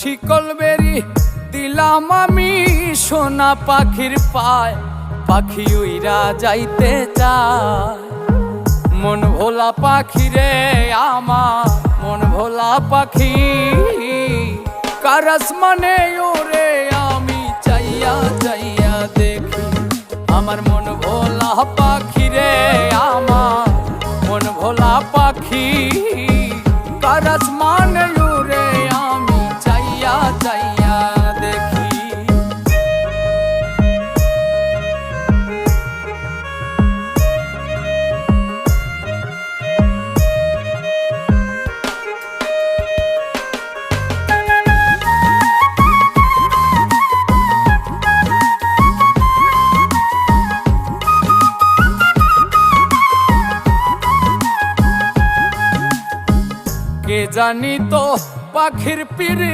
শিকল বেরি দিলাম আমি সোনা পাখির পায়, পাখি উইরা যাইতে চায়। মন ভোলা পাখি রে আমার, মন ভোলা পাখি, কারাস মানে ওরে আমি চাইয়া চাইয়া দেখি। আমার মন ভোলা পাখি রে আমার, মন ভোলা পাখি, কারাস মানে ওরে আমি চাইয়া চাইয়া দেখি। কে জানি তো পাখির পিড়ি